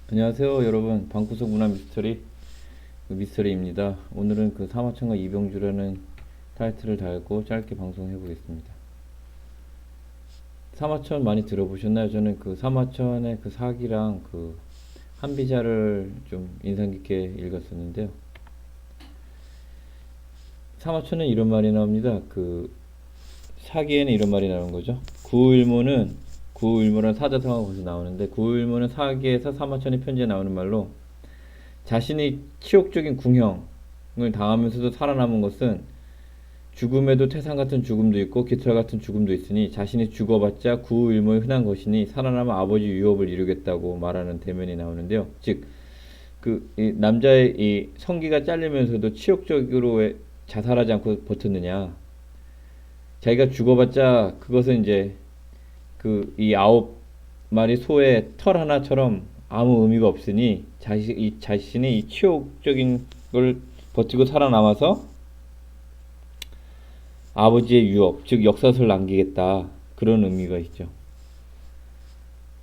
안녕하세요 여러분, 방구석 문화 미스터리 미스터리입니다. 오늘은 그 사마천과 이병주라는 타이틀을 달고 짧게 방송해 보겠습니다. 사마천 많이 들어보셨나요? 저는 그 사마천의 그 사기랑 그 한비자를 좀 인상 깊게 읽었었는데요. 사마천은 이런 말이 나옵니다. 그 사기에는 이런 말이 나오는 거죠. 구일모는 사자성어가 거기서 나오는데, 구일모는 사기에서 사마천의 편지에 나오는 말로, 자신이 치욕적인 궁형을 당하면서도 살아남은 것은 죽음에도 태산 같은 죽음도 있고 깃털 같은 죽음도 있으니 자신이 죽어봤자 구일모의 흔한 것이니 살아남은 아버지 유업을 이루겠다고 말하는 대면이 나오는데요. 즉, 이 남자의 이 성기가 잘리면서도 치욕적으로 왜 자살하지 않고 버텼느냐. 자기가 죽어봤자 그것은 이제 이 9마리 소의 털 하나처럼 아무 의미가 없으니 자신이 이 치욕적인 걸 버티고 살아남아서 아버지의 유업, 즉 역사를 남기겠다, 그런 의미가 있죠.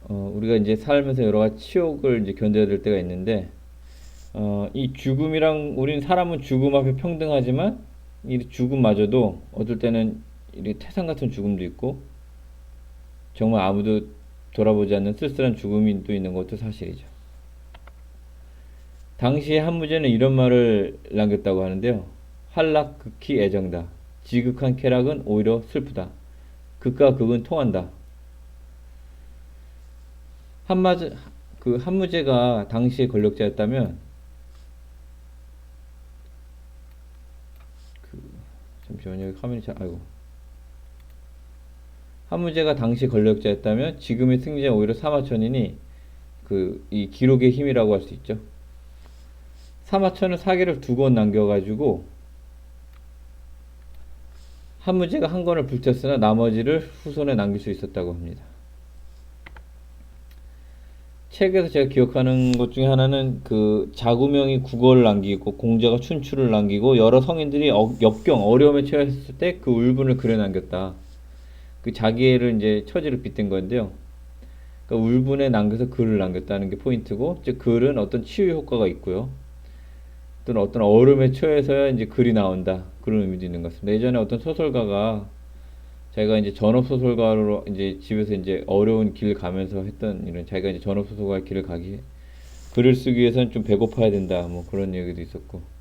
우리가 이제 살면서 여러 가지 치욕을 이제 견뎌야 될 때가 있는데, 이 죽음이랑, 우린 사람은 죽음 앞에 평등하지만 이 죽음마저도 어떨 때는 이 태산 같은 죽음도 있고 정말 아무도 돌아보지 않는 쓸쓸한 죽음이 또 있는 것도 사실이죠. 당시에 한무제는 이런 말을 남겼다고 하는데요. 한락 극히 애정다. 지극한 쾌락은 오히려 슬프다. 극과 극은 통한다. 한마제, 한무제가 당시의 권력자였다면, 그, 잠시만요. 화면이 아이고. 한무제가 당시 권력자였다면 지금의 승리자 오히려 사마천이니, 이 기록의 힘이라고 할 수 있죠. 사마천은 사기를 2권 남겨가지고 한무제가 한 권을 불쳤으나 나머지를 후손에 남길 수 있었다고 합니다. 책에서 제가 기억하는 것 중에 하나는, 자구명이 국어를 남기고 공자가 춘추를 남기고 여러 성인들이 어려움에 처했을 때 그 울분을 그려 남겼다. 그 자기를 이제 처지를 빗댄 건데요. 그러니까 울분에 남겨서 글을 남겼다는 게 포인트고, 즉 글은 어떤 치유 효과가 있고요. 또는 어떤 어려움에 처해서야 이제 글이 나온다, 그런 의미도 있는 것 같습니다. 예전에 어떤 소설가가, 자기가 이제 전업 소설가로 이제 집에서 이제 어려운 길 가면서 했던 이런, 자기가 이제 전업 소설가 길을 가기, 글을 쓰기 위해서는 좀 배고파야 된다, 뭐 그런 얘기도 있었고,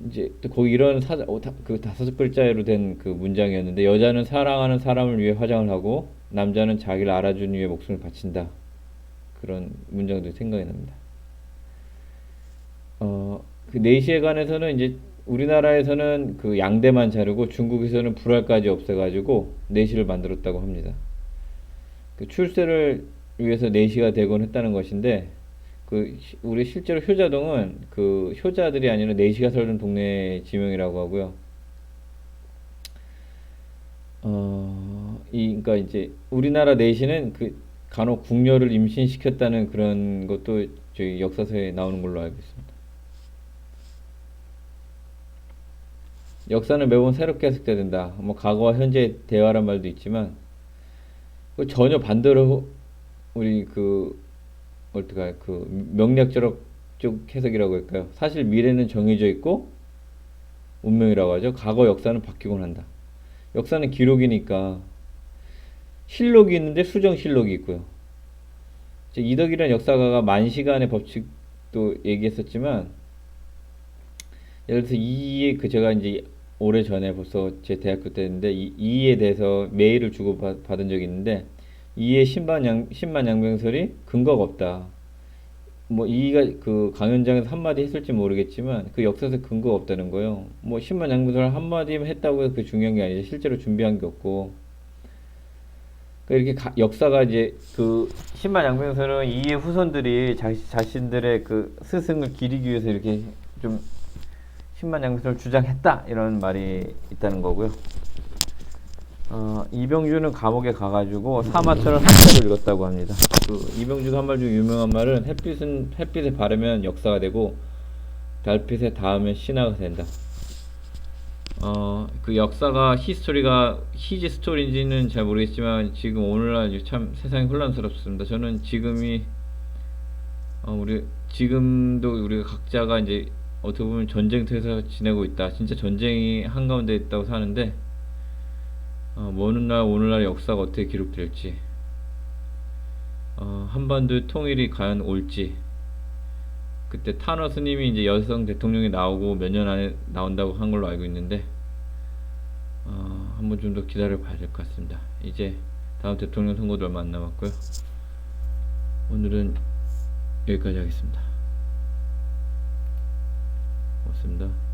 이제 또 거기 이런 그 5글자로 된 그 문장이었는데, 여자는 사랑하는 사람을 위해 화장을 하고 남자는 자기를 알아주는 위해 목숨을 바친다, 그런 문장도 생각이 납니다. 그 내시에 관해서는 이제 우리나라에서는 그 양대만 자르고 중국에서는 불알까지 없애가지고 내시를 만들었다고 합니다. 그 출세를 위해서 내시가 되곤 했다는 것인데, 우리 실제로 효자동은 그 효자들이 아니라 내시가 살던 동네 지명이라고 하고요. 그러니까 이제 우리나라 내시는 그 간혹 궁녀를 임신시켰다는 그런 것도 저희 역사서에 나오는 걸로 알고 있습니다. 역사는 매번 새롭게 해석돼야 된다. 뭐 과거와 현재 대화란 말도 있지만, 전혀 반대로 우리 어떡할 명리학적 쪽 해석이라고 할까요? 사실 미래는 정해져 있고 운명이라고 하죠. 과거 역사는 바뀌곤 한다. 역사는 기록이니까 실록이 있는데 수정실록이 있고요. 이덕이라는 역사가가 만시간의 법칙도 얘기했었지만, 예를 들어서 제가 이제 오래 전에 벌써 제 대학교 때인데 이에 대해서 메일을 주고 받은 적이 있는데, 이의 신만 양병설이 근거가 없다. 뭐 이가 그 강연장에서 한마디 했을지 모르겠지만 그 역사에서 근거가 없다는 거예요. 뭐 신만 양병설 한마디만 했다고 해서 그 중요한 게 아니죠. 실제로 준비한 게 없고. 그러니까 이렇게 역사가 이제 신만 양병설은 이의 후손들이 자신들의 그 스승을 기리기 위해서 이렇게 좀 신만양면설을 주장했다, 이런 말이 있다는 거고요. 이병주는 감옥에 가가지고 사마천을 한 책을 읽었다고 합니다. 이병주가 한 말 중 유명한 말은, 햇빛에 바르면 역사가 되고 달빛에 닿으면 신화가 된다. 그 역사가 히지 스토리인지는 잘 모르겠지만 지금 오늘날 참 세상이 혼란스럽습니다. 저는 지금이 우리 지금도 우리가 각자가 이제 어떻게 보면 전쟁터에서 지내고 있다. 진짜 전쟁이 한가운데 있다고 사는데 먼 날 오늘날 역사가 어떻게 기록될지, 한반도의 통일이 과연 올지, 그때 타노스님이 이제 여성 대통령이 나오고 몇 년 안에 나온다고 한 걸로 알고 있는데, 한번 좀 더 기다려 봐야 될 것 같습니다. 이제 다음 대통령 선거도 얼마 안 남았고요. 오늘은 여기까지 하겠습니다. 고맙습니다.